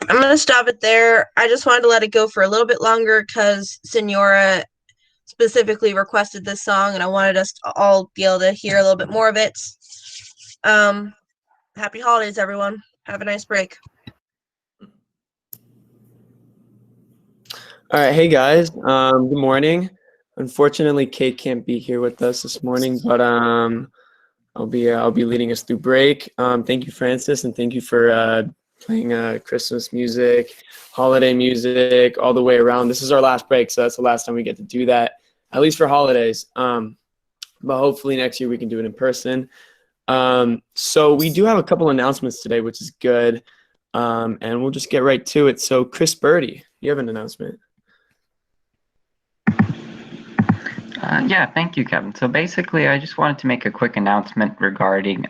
I'm going to stop it there. I just wanted to let it go for a little bit longer because Senora specifically requested this song, and I wanted us to all be able to hear a little bit more of it. Happy holidays, everyone. Have a nice break. All right, hey guys. Good morning. Unfortunately, Kate can't be here with us this morning, but I'll be leading us through break. Thank you, Francis, and thank you for playing Christmas music, holiday music, all the way around. This is our last break, so that's the last time we get to do that, at least for holidays. But hopefully next year we can do it in person. So we do have a couple announcements today, which is good, and we'll just get right to it. So Chris Birdie, you have an announcement. Yeah, thank you, Kevin. So basically, I just wanted to make a quick announcement regarding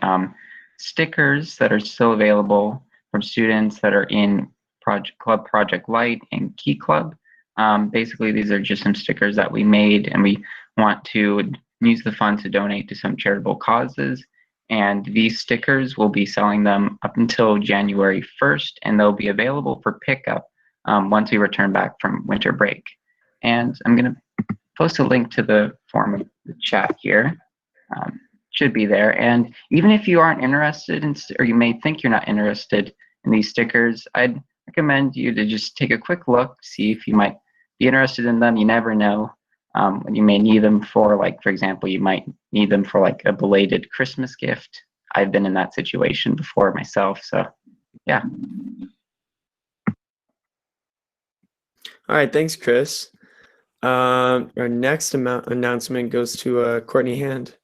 stickers that are still available from students that are in Project Light and Key Club. Basically, these are just some stickers that we made, and we want to use the funds to donate to some charitable causes. And these stickers, we'll be selling them up until January 1st, and they'll be available for pickup once we return back from winter break. And I'm going to post a link to the form of the chat here. Should be there. And even if you aren't interested in, or you may think you're not interested in these stickers, I'd recommend you to just take a quick look, see if you might be interested in them. You never know. You may need them for, like, for example, you might need them for like a belated Christmas gift. I've been in that situation before myself, so yeah. All right, thanks, Chris. Our next announcement goes to Courtney Hand.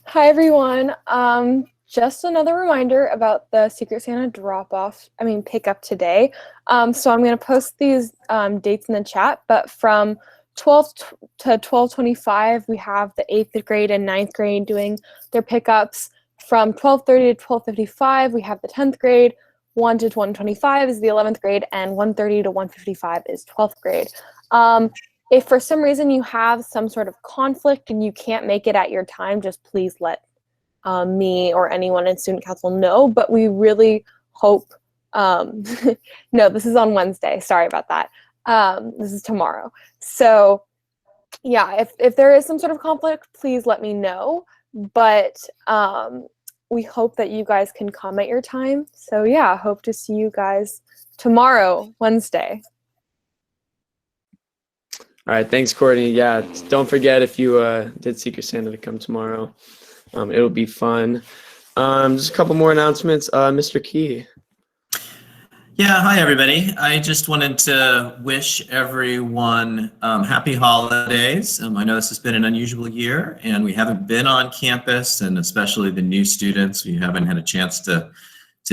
Hi, everyone. Just another reminder about the Secret Santa pickup today. So I'm going to post these dates in the chat, but from 12 to 12:25, we have the 8th grade and 9th grade doing their pickups. From 12:30 to 12:55, we have the 10th grade. 1 to 1:25 is the 11th grade, and 1:30 to 1:55 is 12th grade. If for some reason you have some sort of conflict and you can't make it at your time, just please let me or anyone in student council know. But we really hope, no, this is on Wednesday. Sorry about that. This is tomorrow. So yeah, if there is some sort of conflict, please let me know. But we hope that you guys can come at your time. So yeah, hope to see you guys tomorrow, Wednesday. All right, thanks, Courtney. Yeah, don't forget, if you did Secret Santa, to come tomorrow. It'll be fun. Just a couple more announcements. Mr. Key. Yeah, hi everybody. I just wanted to wish everyone happy holidays. I know this has been an unusual year and we haven't been on campus, and especially the new students, we haven't had a chance to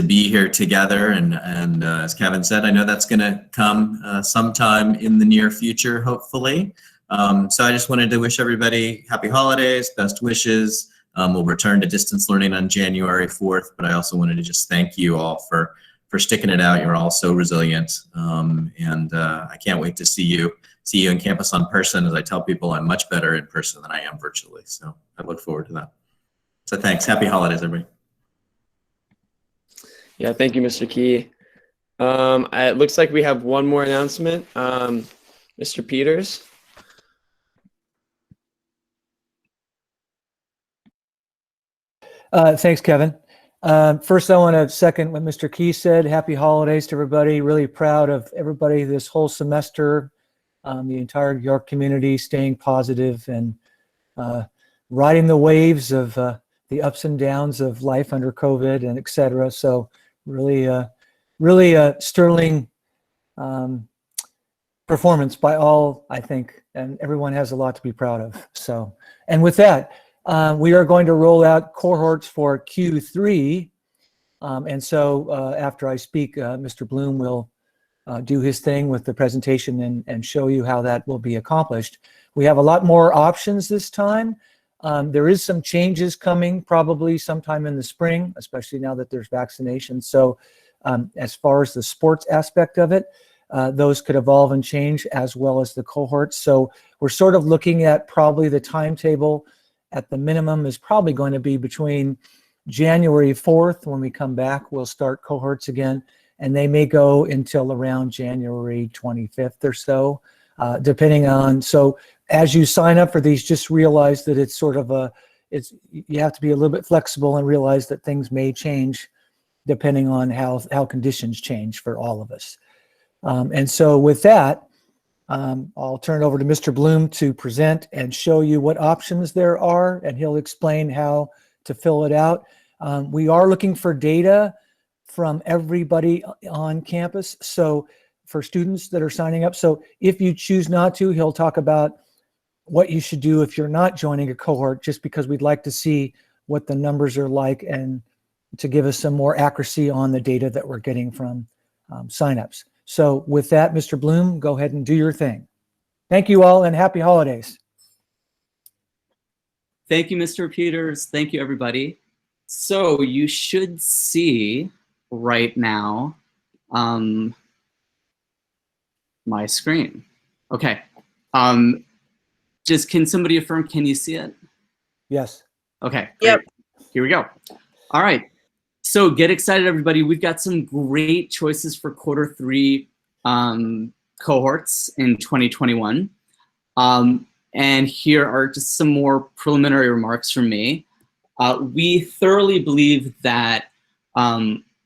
be here together. And as Kevin said, I know that's going to come sometime in the near future, hopefully. So I just wanted to wish everybody happy holidays, best wishes. We'll return to distance learning on January 4th, but I also wanted to just thank you all for sticking it out. You're all so resilient, and I can't wait to see you in campus on person. As I tell people, I'm much better in person than I am virtually, so I look forward to that. So thanks. Happy holidays, everybody. Yeah, thank you, Mr. Key. It looks like we have one more announcement. Mr. Peters. Thanks, Kevin. First, I want to second what Mr. Key said. Happy holidays to everybody. Really proud of everybody this whole semester, the entire York community staying positive and riding the waves of the ups and downs of life under COVID and et cetera. So really sterling performance by all, I think, and everyone has a lot to be proud of. So, and with that, we are going to roll out cohorts for Q3. And so after I speak, Mr. Bloom will do his thing with the presentation and show you how that will be accomplished. We have a lot more options this time. There is some changes coming probably sometime in the spring, especially now that there's vaccinations. So as far as the sports aspect of it, those could evolve and change, as well as the cohorts. So we're sort of looking at probably the timetable at the minimum is probably going to be between January 4th, when we come back, we'll start cohorts again, and they may go until around January 25th or so, depending on, so as you sign up for these, just realize that it's sort of you have to be a little bit flexible and realize that things may change depending on how conditions change for all of us. And so with that, I'll turn it over to Mr. Bloom to present and show you what options there are, and he'll explain how to fill it out. We are looking for data from everybody on campus, so for students that are signing up. So if you choose not to, he'll talk about what you should do if you're not joining a cohort, just because we'd like to see what the numbers are like and to give us some more accuracy on the data that we're getting from signups. So with that, Mr. Bloom, go ahead and do your thing. Thank you all, and happy holidays. Thank you, Mr. Peters. Thank you, everybody. So you should see right now my screen. Okay. Can somebody affirm, can you see it? Yes. Okay, great. Yep. Here we go. All right. So get excited, everybody. We've got some great choices for quarter 3 cohorts in 2021. And here are just some more preliminary remarks from me. We thoroughly believe that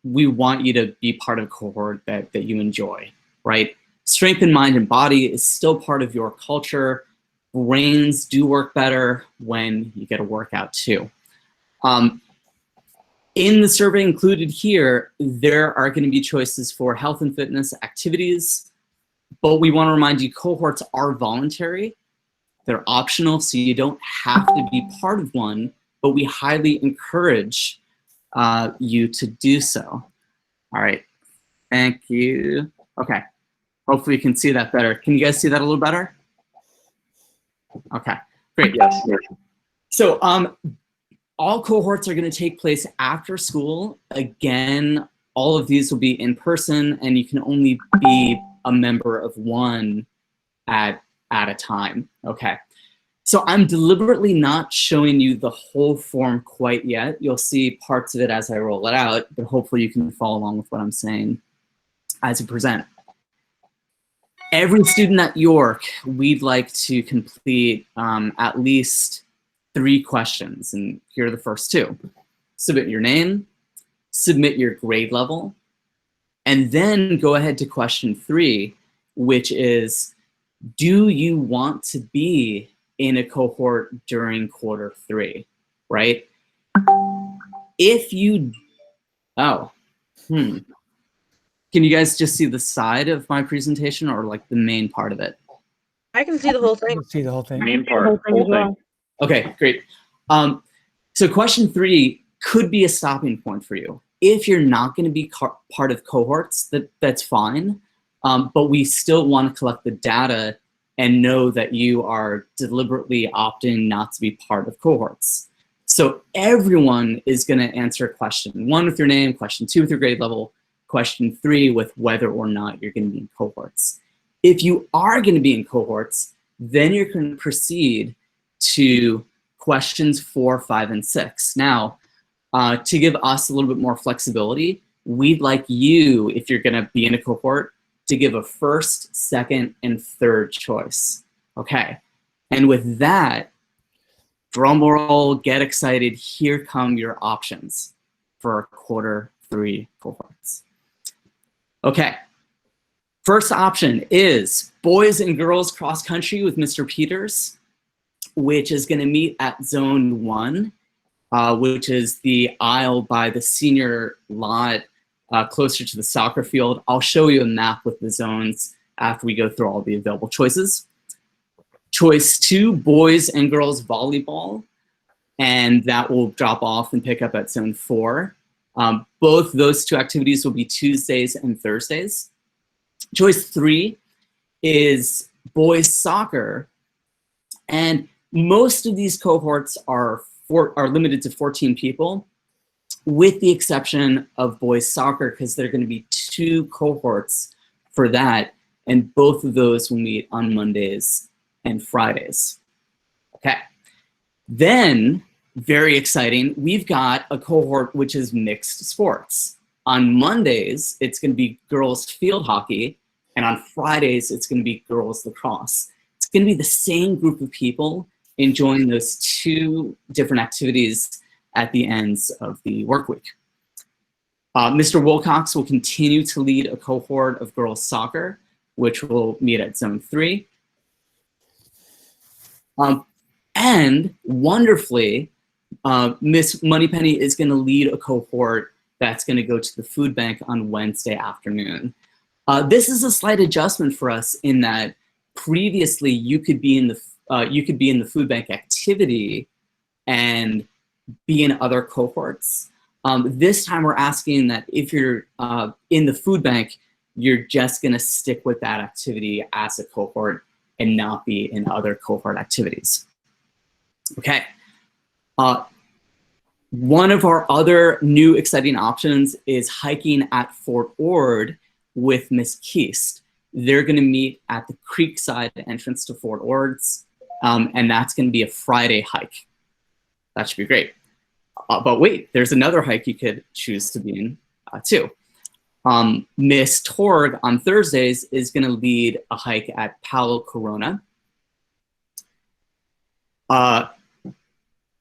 we want you to be part of a cohort that you enjoy, right? Strength in mind and body is still part of your culture. Brains do work better when you get a workout too. In the survey included here, there are going to be choices for health and fitness activities, but we want to remind you cohorts are voluntary. They're optional, so you don't have to be part of one, but we highly encourage you to do so. All right, thank you. Okay, hopefully you can see that better. Can you guys see that a little better? Okay, great. Yes. So all cohorts are going to take place after school. Again, all of these will be in person, and you can only be a member of one at a time. Okay. So I'm deliberately not showing you the whole form quite yet. You'll see parts of it as I roll it out, but hopefully you can follow along with what I'm saying as I present. Every student at York, we'd like to complete at least 3 questions, and here are the first 2. Submit your name, submit your grade level, and then go ahead to question 3, which is, do you want to be in a cohort during quarter 3, right? If you, Can you guys just see the side of my presentation, or like the main part of it? I can see the whole You thing. can see the whole thing. Main part, whole thing. Okay, great. So question 3 could be a stopping point for you. If you're not going to be part of cohorts, that's fine. But we still want to collect the data and know that you are deliberately opting not to be part of cohorts. So everyone is going to answer question 1 with your name, question 2 with your grade level, question 3 with whether or not you're going to be in cohorts. If you are going to be in cohorts, then you're going to proceed to questions 4, 5, and 6. Now, to give us a little bit more flexibility, we'd like you, if you're going to be in a cohort, to give a first, second, and third choice. Okay. And with that, drum roll, get excited. Here come your options for quarter 3 cohorts. Okay. First option is boys and girls cross country with Mr. Peters, which is going to meet at zone 1, which is the aisle by the senior lot closer to the soccer field. I'll show you a map with the zones after we go through all the available choices. Choice 2, boys and girls volleyball, and that will drop off and pick up at zone 4. Both those 2 activities will be Tuesdays and Thursdays. Choice 3 is boys soccer, and most of these cohorts are limited to 14 people, with the exception of boys soccer, because there are going to be 2 cohorts for that, and both of those will meet on Mondays and Fridays. Okay. Then very exciting. We've got a cohort which is mixed sports. On Mondays, it's going to be girls field hockey, and on Fridays, it's going to be girls lacrosse. It's going to be the same group of people enjoying those two different activities at the ends of the work week. Mr. Wilcox will continue to lead a cohort of girls soccer, which will meet at Zone 3. And wonderfully, Miss Moneypenny is going to lead a cohort that's going to go to the food bank on Wednesday afternoon. This is a slight adjustment for us in that previously you could be in the food bank activity and be in other cohorts. This time we're asking that if you're in the food bank, you're just going to stick with that activity as a cohort and not be in other cohort activities. Okay. One of our other new exciting options is hiking at Fort Ord with Miss Keast. They're going to meet at the Creekside entrance to Fort Ord's, and that's going to be a Friday hike. That should be great. But wait, there's another hike you could choose to be in too. Miss Torg on Thursdays is going to lead a hike at Palo Corona.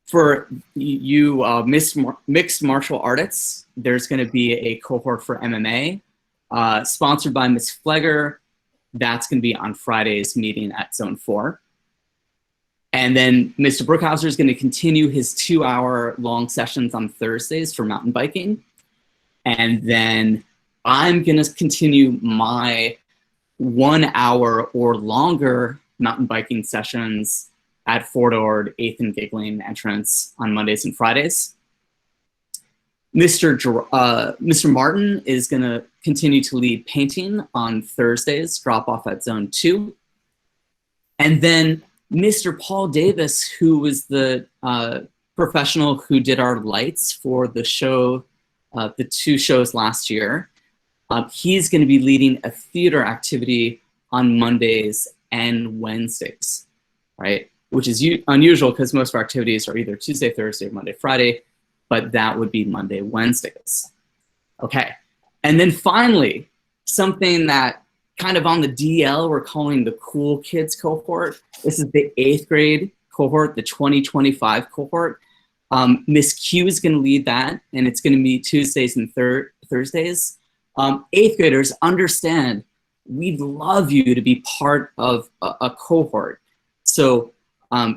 For you mixed martial artists, there's going to be a cohort for MMA, sponsored by Miss Flegger. That's going to be on Friday's meeting at Zone 4. And then Mr. Brookhauser is going to continue his 2-hour-long sessions on Thursdays for mountain biking. And then I'm going to continue my 1-hour or longer mountain biking sessions at Fort Ord 8th and Giggling entrance on Mondays and Fridays. Mr. Martin is going to continue to lead painting on Thursdays, drop off at Zone 2. And then Mr. Paul Davis, who was the professional who did our lights for the show, the 2 shows last year, he's going to be leading a theater activity on Mondays and Wednesdays, right? Which is unusual because most of our activities are either Tuesday, Thursday, or Monday, Friday, but that would be Monday, Wednesdays. Okay, and then finally, something that kind of on the DL we're calling the Cool Kids cohort. This is the 8th grade cohort, the 2025 cohort. Miss Q is going to lead that, and it's going to be Tuesdays and Thursdays. 8th graders, understand, we'd love you to be part of a cohort. So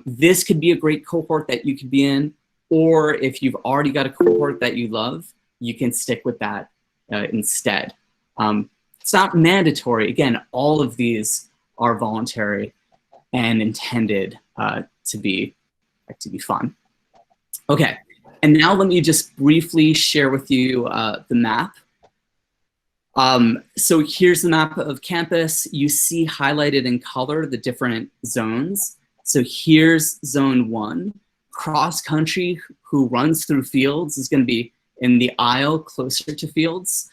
this could be a great cohort that you could be in, or if you've already got a cohort that you love, you can stick with that instead. It's not mandatory. Again, all of these are voluntary and intended to be fun. Okay, and now let me just briefly share with you the map. So here's the map of campus. You see highlighted in color the different zones. So here's Zone 1. Cross country, who runs through fields, is going to be in the aisle closer to fields.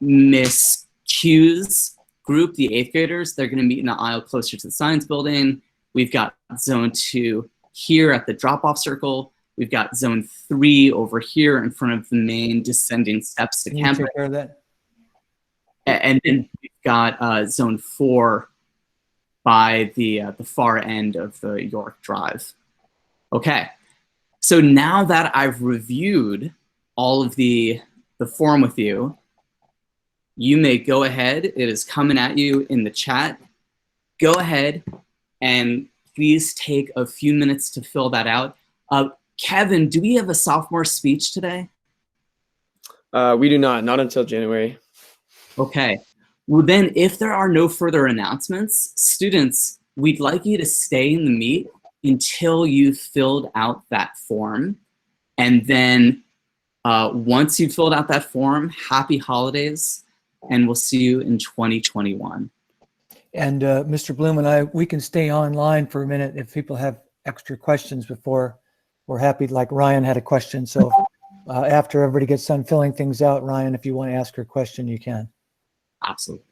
Miss Q's group, the 8th graders, they're going to meet in the aisle closer to the science building. We've got Zone 2 here at the drop-off circle. We've got Zone 3 over here in front of the main descending steps to campus. Take care of that. And then we've got Zone 4 by the far end of the York Drive. Okay, so now that I've reviewed all of the form with you, you may go ahead. It is coming at you in the chat. Go ahead and please take a few minutes to fill that out. Kevin, do we have a sophomore speech today? We do not until January. Okay, well then if there are no further announcements, students, we'd like you to stay in the meet until you've filled out that form. And then once you've filled out that form, happy holidays, and we'll see you in 2021. And Mr. Bloom and I, we can stay online for a minute if people have extra questions before. We're happy, like Ryan had a question. So after everybody gets done filling things out, Ryan, if you want to ask her question, you can. Absolutely.